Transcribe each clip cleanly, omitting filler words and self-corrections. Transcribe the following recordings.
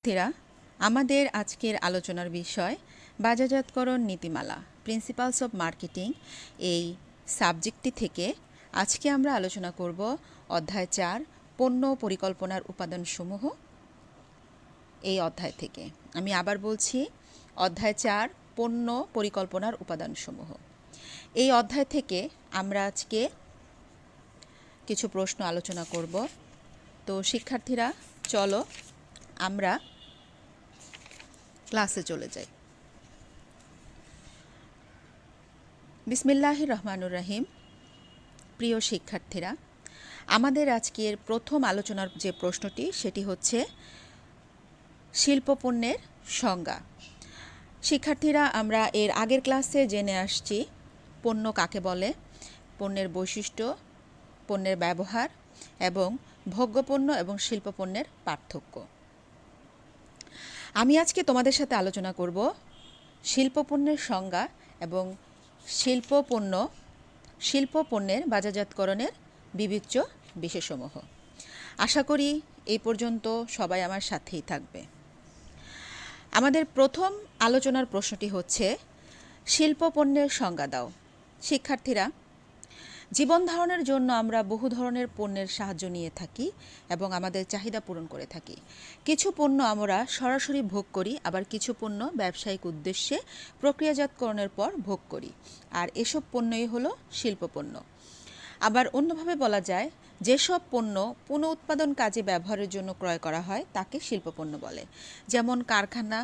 শিক্ষার্থীরা, আমাদের আজকের আলোচনার বিষয় বাজারজাতকরণ নীতিমালা প্রিন্সিপালস অফ মার্কেটিং এই সাবজেক্টটি থেকে আজকে আমরা আলোচনা করব অধ্যায় 4 পণ্য পরিকল্পনার উপাদানসমূহ। এই অধ্যায় থেকে আমি আবার বলছি, অধ্যায় 4 পণ্য পরিকল্পনার উপাদানসমূহ। এই অধ্যায় থেকে আমরা আজকে কিছু প্রশ্ন আলোচনা করব। তো শিক্ষার্থীরা, চলো আমরা ক্লাসে চলে যাই। বিসমিল্লাহির রহমানুর রহিম। প্রিয় শিক্ষার্থীরা, আমাদের আজকের প্রথম আলোচনার যে প্রশ্নটি সেটি হচ্ছে শিল্পপণ্যের সংজ্ঞা। শিক্ষার্থীরা, আমরা এর আগের ক্লাসে জেনে আসছি পণ্য কাকে বলে, পণ্যের বৈশিষ্ট্য, পণ্যের ব্যবহার এবং ভোগ্যপণ্য এবং শিল্পপণ্যের পার্থক্য। আমি আজকে তোমাদের সাথে আলোচনা করব শিল্পপণ্যের সংজ্ঞা এবং শিল্পপণ্যের বাজারজাতকরণের বিবেচ্য বিষয়সমূহ। আশা করি এই পর্যন্ত সবাই আমার সাথেই থাকবে। আমাদের প্রথম আলোচনার প্রশ্নটি হচ্ছে শিল্পপণ্যের সংজ্ঞা দাও। শিক্ষার্থীরা, জীবন ধারণের জন্য আমরা বহু ধরনের পণ্যের সাহায্য নিয়ে থাকি এবং আমাদের চাহিদা পূরণ করে থাকি। কিছু পণ্য আমরা সরাসরি ভোগ করি, আবার কিছু পণ্য ব্যবসায়িক উদ্দেশ্যে প্রক্রিয়াজাতকরণের পর ভোগ করি, আর এসব পণ্যই হলো শিল্পপণ্য। আবার অন্যভাবে বলা যায়, যেসব পণ্য পুনঃ উৎপাদন কাজে ব্যবহারের জন্য ক্রয় করা হয় তাকে শিল্পপণ্য বলে, যেমন কারখানা,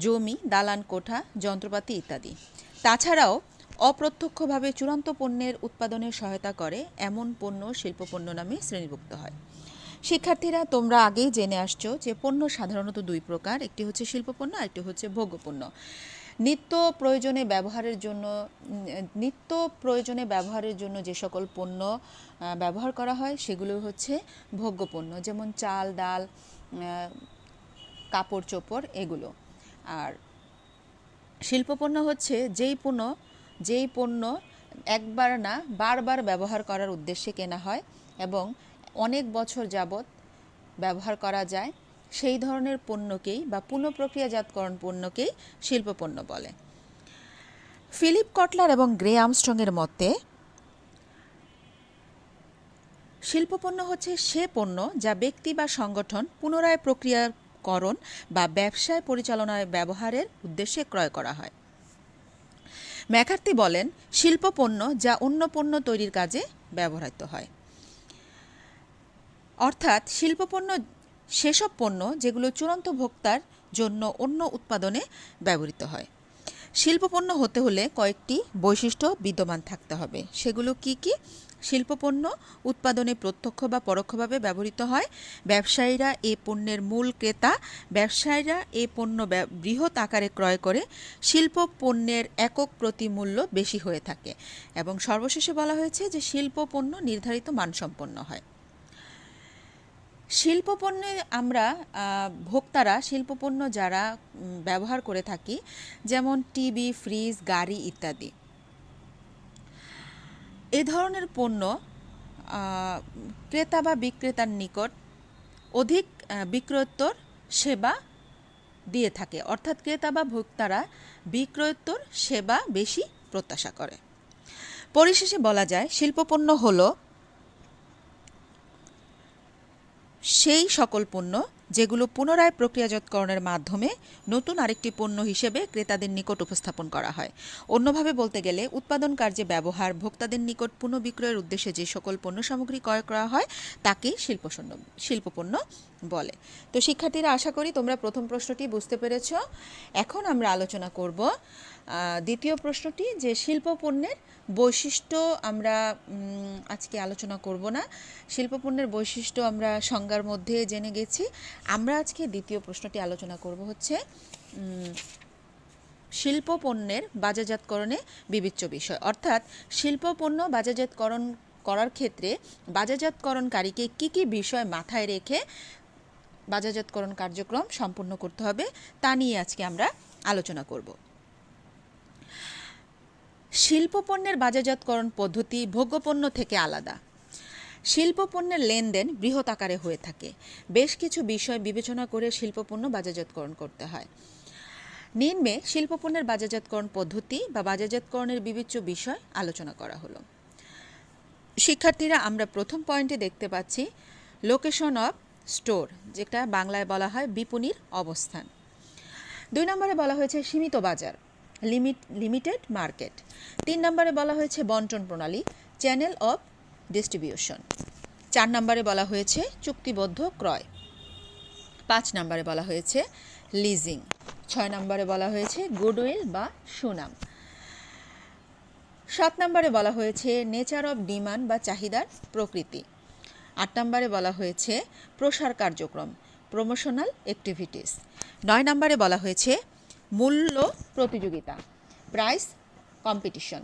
জমি, দালান কোঠা, যন্ত্রপাতি ইত্যাদি। তাছাড়াও অপ্রত্যক্ষভাবে চূড়ান্ত পণ্যের উৎপাদনে সহায়তা করে এমন পণ্য শিল্পপণ্য নামে শ্রেণীভুক্ত হয়। শিক্ষার্থীরা, তোমরা আগেই জেনে আসছো যে পণ্য সাধারণত দুই প্রকার, একটি হচ্ছে শিল্পপণ্য আর একটি হচ্ছে ভোগ্যপণ্য। নিত্য প্রয়োজনে ব্যবহারের জন্য যে সকল পণ্য ব্যবহার করা হয় সেগুলো হচ্ছে ভোগ্যপণ্য, যেমন চাল, ডাল, কাপড় চোপড় এগুলো। আর শিল্পপণ্য হচ্ছে যেই পণ্য একবার না বারবার ব্যবহার করার উদ্দেশ্যে কেনা হয় এবং অনেক বছর যাবৎ ব্যবহার করা যায়, সেই ধরনের পণ্যকেই বা পুনঃপ্রক্রিয়াজাতকরণ পণ্যকেই শিল্পপণ্য বলে। ফিলিপ কটলার এবং গ্রে আর্মস্ট্রংয়ের মতে শিল্পপণ্য হচ্ছে সে পণ্য যা ব্যক্তি বা সংগঠন পুনরায় প্রক্রিয়াকরণ বা ব্যবসায় পরিচালনায় ব্যবহারের উদ্দেশ্যে ক্রয় করা হয়। ম্যাকার্থি বলেন, শিল্পপণ্য যা অন্য পণ্য তৈরির কাজে ব্যবহৃত হয়। অর্থাৎ শিল্পপণ্য সেসব পণ্য যেগুলো চূড়ান্ত ভোক্তার জন্য অন্য উৎপাদনে ব্যবহৃত হয়। শিল্পপণ্য হতে হলে কয়েকটি বৈশিষ্ট্য বিদ্যমান থাকতে হবে। সেগুলো কি কি? শিল্পপণ্য উৎপাদনে প্রত্যক্ষ বা পরোক্ষভাবে ব্যবহৃত হয়। ব্যবসায়ীরা এ পণ্যের মূল ক্রেতা। ব্যবসায়ীরা এ পণ্য বৃহৎ আকারে ক্রয় করে। শিল্পপণ্যের একক প্রতি মূল্য বেশি হয়ে থাকে। এবং সর্বশেষে বলা হয়েছে যে শিল্পপণ্য নির্ধারিত মানসম্পন্ন হয়। শিল্পপণ্যে আমরা ভোক্তারা শিল্পপণ্য যারা ব্যবহার করে থাকি, যেমন টিভি, ফ্রিজ, গাড়ি ইত্যাদি। এ ধরনের পণ্য ক্রেতা বা বিক্রেতার নিকট অধিক বিক্রয়োত্তর সেবা দিয়ে থাকে, অর্থাৎ ক্রেতা বা ভোক্তারা বিক্রয়োত্তর সেবা বেশি প্রত্যাশা করে। পরিশেষে বলা যায়, শিল্পপণ্য হলো সেই সকল পণ্য যেগুলো পুনরায় প্রক্রিয়াজাতকরণের মাধ্যমে নতুন আরেকটি পণ্য হিসেবে ক্রেতাদের নিকট উপস্থাপন করা হয়। অন্যভাবে বলতে গেলে, উৎপাদন কার্যে ব্যবহার, ভোক্তাদের নিকট পুনঃবিক্রয়ের উদ্দেশ্যে যে সকল পণ্য সামগ্রী ক্রয় করা হয় তাকেই শিল্পপণ্য বলে। তো শিক্ষার্থীরা, আশা করি তোমরা প্রথম প্রশ্নটি বুঝতে পেরেছ। এখন আমরা আলোচনা করব দ্বিতীয় প্রশ্নটি, যে শিল্পপণ্যের বৈশিষ্ট্য আমরা আজকে আলোচনা করব না। শিল্পপণ্যের বৈশিষ্ট্য আমরা সংজ্ঞার মধ্যে জেনে গেছি। আমরা আজকে দ্বিতীয় প্রশ্নটি আলোচনা করব হচ্ছে শিল্পপণ্যের বাজারজাতকরণে বিবেচ্য বিষয়, অর্থাৎ শিল্পপণ্য বাজারজাতকরণ করার ক্ষেত্রে বাজারজাতকরণকারীকে কী কী বিষয় মাথায় রেখে বাজারজাতকরণ কার্যক্রম সম্পন্ন করতে হবে তা নিয়ে আজকে আমরা আলোচনা করব। শিল্পপণ্যের বাজারজাতকরণ পদ্ধতি ভোগ্যপণ্য থেকে আলাদা। শিল্পপণ্যের লেনদেন বৃহৎ আকারে হয়ে থাকে। বেশ কিছু বিষয় বিবেচনা করে শিল্পপণ্য বাজারজাতকরণ করতে হয়। নিম্নে শিল্পপণ্যের বাজারজাতকরণ পদ্ধতি বা বাজারজাতকরণের বিবেচ্য বিষয় আলোচনা করা হলো। শিক্ষার্থীরা, আমরা প্রথম পয়েন্টে দেখতে পাচ্ছি লোকেশন অফ স্টোর, যেটা বাংলায় বলা হয় বিপণীর অবস্থান। 2 নম্বরে বলা হয়েছে সীমিত বাজার, লিমিটেড মার্কেট। 3 নম্বরে বলা হয়েছে বন্টন প্রণালী, চ্যানেল অফ ডিস্ট্রিবিউশন। 4 নম্বরে বলা হয়েছে চুক্তিবদ্ধ ক্রয়। 5 নম্বরে বলা হয়েছে লিজিং। 6 নম্বরে বলা হয়েছে গুডউইল বা সুনাম। 7 নম্বরে বলা হয়েছে নেচার অফ ডিমান্ড বা চাহিদার প্রকৃতি। 8 নম্বরে বলা হয়েছে প্রসার কার্যক্রম, প্রমোশনাল অ্যাক্টিভিটিস। 9 নম্বরে বলা হয়েছে মূল্য প্রতিযোগিতা, প্রাইস কম্পিটিশন।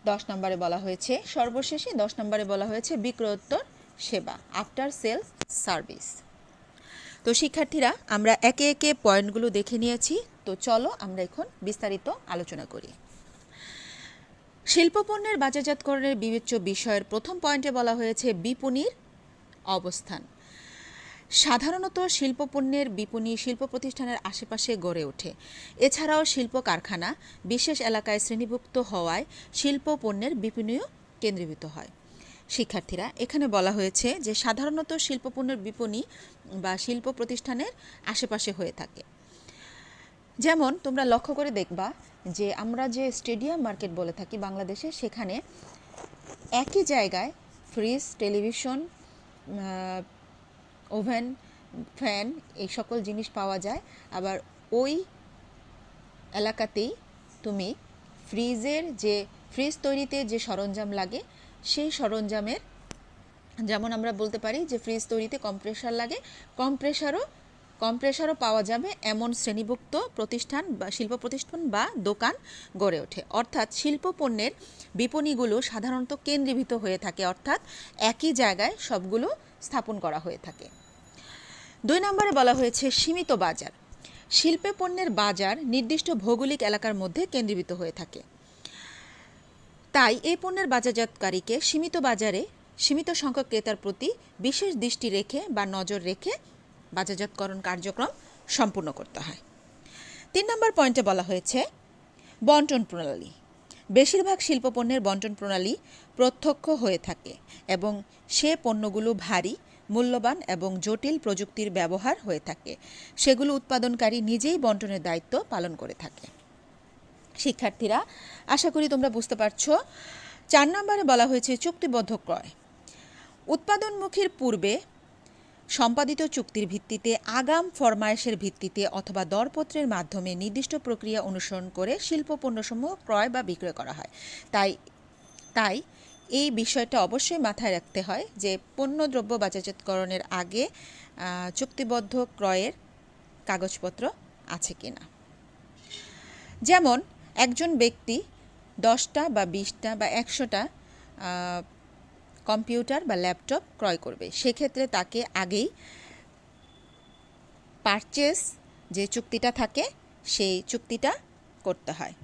10 নম্বরে বলা হয়েছে সর্বশেষে 10 নম্বরে বলা হয়েছে বিক্রয়োত্তর সেবা, আফটার সেলস সার্ভিস। তো শিক্ষার্থীরা, আমরা একে একে পয়েন্টগুলো দেখে নিয়েছি। তো চলো আমরা এখন বিস্তারিত আলোচনা করি। শিল্পপণ্যের বাজারজাতকরণের বিবেচ্য বিষয়ের প্রথম পয়েন্টে বলা হয়েছে বিপণীর অবস্থান। সাধারণত শিল্পপণ্যের বিপণী শিল্প প্রতিষ্ঠানের আশেপাশে গড়ে ওঠে। এছাড়াও শিল্প কারখানা বিশেষ এলাকায় শ্রেণীভুক্ত হওয়ায় শিল্পপণ্যের বিপণীও কেন্দ্রীভূত হয়। শিক্ষার্থীরা, এখানে বলা হয়েছে যে সাধারণত শিল্পপণ্যের বিপণী বা শিল্প প্রতিষ্ঠানের আশেপাশে হয়ে থাকে। যেমন তোমরা লক্ষ্য করে দেখবা যে আমরা যে স্টেডিয়াম মার্কেট বলে থাকি বাংলাদেশে, সেখানে একই জায়গায় ফ্রিজ, টেলিভিশন, ওভেন, ফ্যান এই সকল জিনিস পাওয়া যায়। আবার ওই এলাকাতেই তুমি ফ্রিজ তৈরিতে যে সরঞ্জাম লাগে সেই সরঞ্জামের, যেমন আমরা বলতে পারি যে ফ্রিজ তৈরিতে কম্প্রেসার লাগে, কম্প্রেসারও পাওয়া যাবে এমন শ্রেণীভুক্ত প্রতিষ্ঠান বা শিল্প প্রতিষ্ঠান বা দোকান গড়ে ওঠে। অর্থাৎ শিল্পপণ্যের বিপণীগুলো সাধারণত কেন্দ্রীভূত হয়ে থাকে, অর্থাৎ একই জায়গায় সবগুলো স্থাপন করা হয়ে থাকে। 2 নম্বরে বলা হয়েছে সীমিত বাজার। শিল্প পণ্যের বাজার নির্দিষ্ট ভৌগোলিক এলাকার মধ্যে কেন্দ্রীভূত হয়ে থাকে। তাই এই পণ্যের বাজারজাতকারীকে সীমিত বাজারে সীমিত সংখ্যক ক্রেতার প্রতি বিশেষ দৃষ্টি রেখে বা নজর রেখে বাজারজাতকরণ কার্যক্রম সম্পূর্ণ করতে হয়। 3 নম্বর পয়েন্টে বলা হয়েছে বন্টন প্রণালী। বেশিরভাগ শিল্পপণ্যের বন্টন প্রণালী প্রত্যক্ষ হয়ে থাকে এবং সে পণ্যগুলো ভারী, মূল্যবান এবং জটিল প্রযুক্তির ব্যবহার হয়ে থাকে। সেগুলো উৎপাদনকারী নিজেই বন্টনের দায়িত্ব পালন করে থাকে। শিক্ষার্থীরা, আশা করি তোমরা বুঝতে পারছো। 4 নম্বরে বলা হয়েছে চুক্তিবদ্ধ ক্রয়। উৎপাদনমুখীর পূর্বে সম্পাদিত চুক্তির ভিত্তিতে আগাম ফরমায়েশের ভিত্তিতে অথবা দরপত্রের মাধ্যমে নির্দিষ্ট প্রক্রিয়া অনুসরণ করে শিল্প পণ্যসমূহ ক্রয় বা বিক্রয় করা হয়। তাই এই বিষয়টা অবশ্যই মাথায় রাখতে হয় যে পণ্যদ্রব্য বাজারজাতকরণের আগে চুক্তিবদ্ধ ক্রয়ের কাগজপত্র আছে কিনা। যেমন একজন ব্যক্তি 10টা বা 20টা বা 100টা কম্পিউটার বা ল্যাপটপ ক্রয় করবে, সেক্ষেত্রে তাকে আগেই পারচেস যে চুক্তিটা থাকে সেই চুক্তিটা করতে হয়।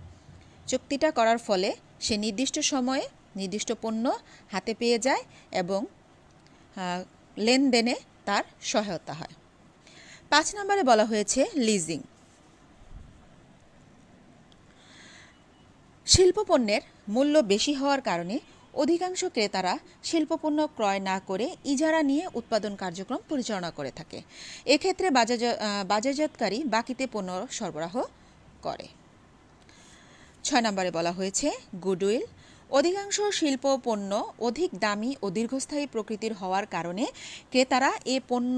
চুক্তিটা করার ফলে সে নির্দিষ্ট সময়ে নির্দিষ্ট পণ্য হাতে পেয়ে যায় এবং লেনদেনে তার সহায়তা হয়। 5 নম্বরে বলা হয়েছে লিজিং। শিল্পপণ্যের মূল্য বেশি হওয়ার কারণে অধিকাংশ ক্রেতারা শিল্পপণ্য ক্রয় না করে ইজারা নিয়ে উৎপাদন কার্যক্রম পরিচালনা করে থাকে। এক্ষেত্রে বাজারজাতকারী বাকিতে পণ্য সরবরাহ করে। 6 নম্বরে বলা হয়েছে গুডউইল। অধিকাংশ শিল্প পণ্য অধিক দামি ও দীর্ঘস্থায়ী প্রকৃতির হওয়ার কারণে ক্রেতারা এ পণ্য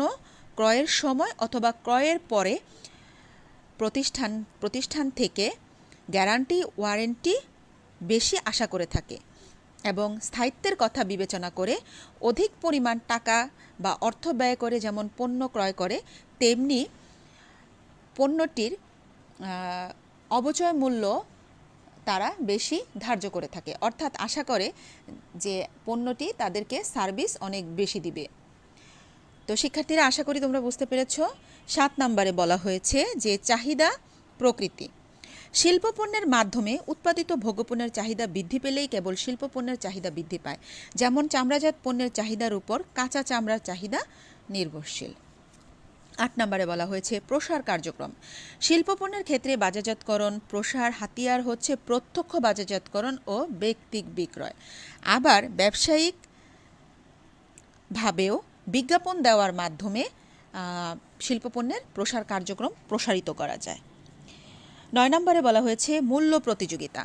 ক্রয়ের সময় অথবা ক্রয়ের পরে প্রতিষ্ঠান থেকে গ্যারান্টি, ওয়ারেন্টি বেশি আশা করে থাকে এবং স্থায়িত্বের কথা বিবেচনা করে অধিক পরিমাণ টাকা বা অর্থ ব্যয় করে যেমন পণ্য ক্রয় করে, তেমনি পণ্যটির অবচয় মূল্য তারা বেশি ধার্য করে থাকে, অর্থাৎ আশা করে যে পণ্যটি তাদেরকে সার্ভিস অনেক বেশি দিবে। তো শিক্ষার্থীরা, আশা করি তোমরা বুঝতে পেরেছ। 7 নম্বরে বলা হয়েছে যে চাহিদা প্রকৃতি। শিল্পপণ্যের মাধ্যমে উৎপাদিত ভোগ্যপণ্যের চাহিদা বৃদ্ধি পেলেই কেবল শিল্পপণ্যের চাহিদা বৃদ্ধি পায়, যেমন চামড়াজাত পণ্যের চাহিদার উপর কাঁচা চামড়ার চাহিদা নির্ভরশীল। 8 নম্বরে বলা হয়েছে প্রসার কার্যক্রম। শিল্পপণ্যের ক্ষেত্রে বাজারজাতকরণ প্রসার হাতিয়ার হচ্ছে প্রত্যক্ষ বাজারজাতকরণ ও ব্যক্তিক বিক্রয়। আবার ব্যবসায়িক ভাবেও বিজ্ঞাপন দেওয়ার মাধ্যমে শিল্পপণ্যের প্রসার কার্যক্রম প্রসারিত করা যায়। 9 নম্বরে বলা হয়েছে মূল্য প্রতিযোগিতা,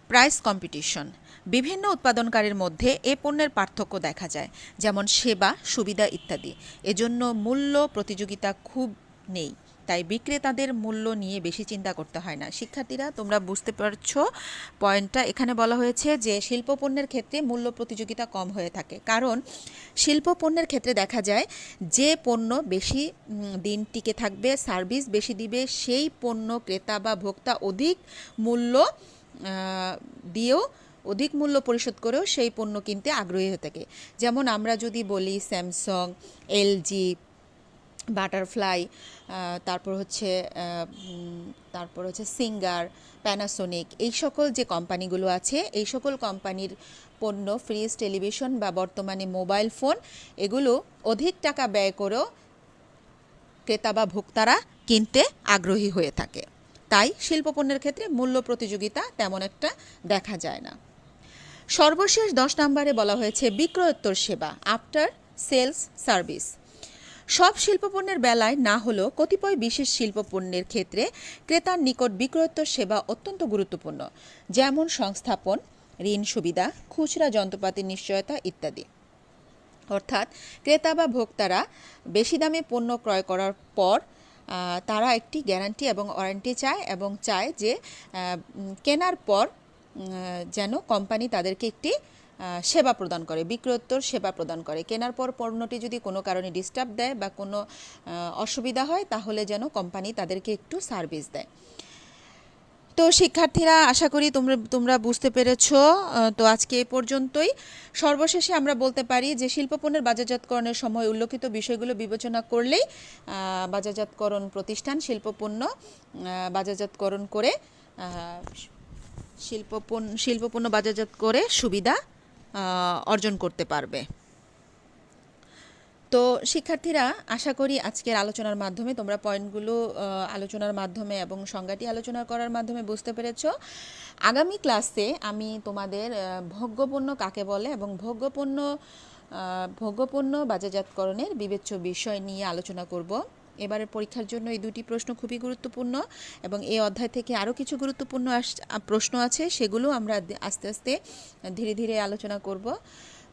প্রাইস কম্পিটিশন। বিভিন্ন উৎপাদনকারীর মধ্যে এ পণ্যের পার্থক্য দেখা যায়, যেমন সেবা, সুবিধা ইত্যাদি। এজন্য মূল্য প্রতিযোগিতা খুব নেই, তাই বিক্রেতাদের মূল্য নিয়ে বেশি চিন্তা করতে হয় না। শিক্ষার্থীরা তোমরা বুঝতে পারছো পয়েন্টটা। এখানে বলা হয়েছে যে শিল্পপণ্যের ক্ষেত্রে মূল্য প্রতিযোগিতা কম হয়ে থাকে, কারণ শিল্পপণ্যের ক্ষেত্রে দেখা যায় যে পণ্য বেশি দিন টিকে থাকবে, সার্ভিস বেশি দিবে, সেই পণ্য ক্রেতা বা ভোক্তা অধিক মূল্য দিয়েও অধিক মূল্য পরিশোধ করেও সেই পণ্য কিনতে আগ্রহী হয়ে থাকে। যেমন আমরা যদি বলি স্যামসাং, এলজি, বাটারফ্লাই, তারপর হচ্ছে সিঙ্গার, প্যানাসোনিক, এই সকল যে কোম্পানিগুলো আছে, এই সকল কোম্পানির পণ্য, ফ্রিজ, টেলিভিশন বা বর্তমানে মোবাইল ফোন, এগুলো অধিক টাকা ব্যয় করেও ক্রেতা বা ভোক্তারা কিনতে আগ্রহী হয়ে থাকে। তাই শিল্পপণ্যের ক্ষেত্রে মূল্য প্রতিযোগিতা তেমন একটা দেখা যায় না। সর্বশেষ 10 নম্বরে বলা হয়েছে বিক্রয়োত্তর সেবা, আফটার সেলস সার্ভিস। সব শিল্পপণ্যের বেলায় না হলেও কতিপয় বিশেষ শিল্পপণ্যের ক্ষেত্রে ক্রেতার নিকট বিক্রয়োত্তর সেবা অত্যন্ত গুরুত্বপূর্ণ, যেমন সংস্থাপন, ঋণ সুবিধা, খুচরা যন্ত্রপাতির নিশ্চয়তা ইত্যাদি। অর্থাৎ ক্রেতা বা ভোক্তারা বেশি দামে পণ্য ক্রয় করার পর তারা একটি গ্যারান্টি এবং ওয়ারেন্টি চায়, এবং চায় যে কেনার পর যেন কোম্পানি তাদেরকে একটি সেবা প্রদান করে, বিক্রয়োত্তর সেবা প্রদান করে। কেনার পর পণ্যটি যদি কোনো কারণে ডিস্টার্ব দেয় বা কোনো অসুবিধা হয়, তাহলে যেন কোম্পানি তাদেরকে একটু সার্ভিস দেয়। তো শিক্ষার্থীরা, আশা করি তোমরা বুঝতে পেরেছো। তো আজকে এ পর্যন্তই। সর্বশেষে আমরা বলতে পারি যে শিল্পপণ্যের বাজারজাতকরণের সময় উল্লেখিত বিষয়গুলো বিবেচনা করলেই বাজারজাতকরণ প্রতিষ্ঠান শিল্পপণ্য বাজারজাতকরণ করে শিল্পপণ্য বাজারজাত করে সুবিধা অর্জন করতে পারবে। তো শিক্ষার্থীরা, আশা করি আজকের আলোচনার মাধ্যমে তোমরা পয়েন্টগুলো আলোচনার মাধ্যমে এবং সংজ্ঞাটি আলোচনা করার মাধ্যমে বুঝতে পেরেছো। আগামী ক্লাসে আমি তোমাদের ভোগ্যপণ্য কাকে বলে এবং ভোগ্যপণ্য বাজারজাতকরণের বিবেচ্য বিষয় নিয়ে আলোচনা করব। এবারের পরীক্ষার জন্য এই দুটি প্রশ্ন খুবই গুরুত্বপূর্ণ, এবং এই অধ্যায় থেকে আরও কিছু গুরুত্বপূর্ণ প্রশ্ন আছে, সেগুলো আমরা আস্তে আস্তে ধীরে ধীরে আলোচনা করব।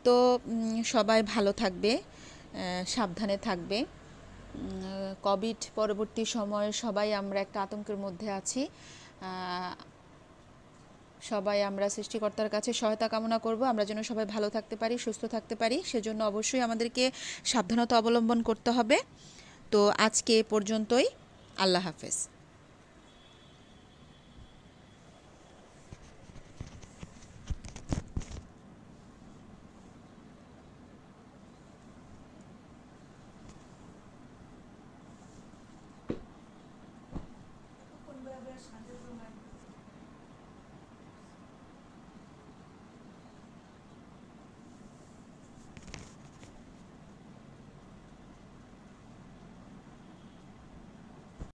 তো সবাই ভালো থাকবে, সাবধানে থাকবে। কোভিড পরবর্তী সময়ে সবাই আমরা একটা আতঙ্কের মধ্যে আছি। সবাই আমরা সৃষ্টিকর্তার কাছে সহায়তা কামনা করব, আমরা যেন সবাই ভালো থাকতে পারি, সুস্থ থাকতে পারি। সেজন্য অবশ্যই আমাদেরকে সাবধানতা অবলম্বন করতে হবে। তো আজকে এ পর্যন্তই। আল্লাহ হাফেজ।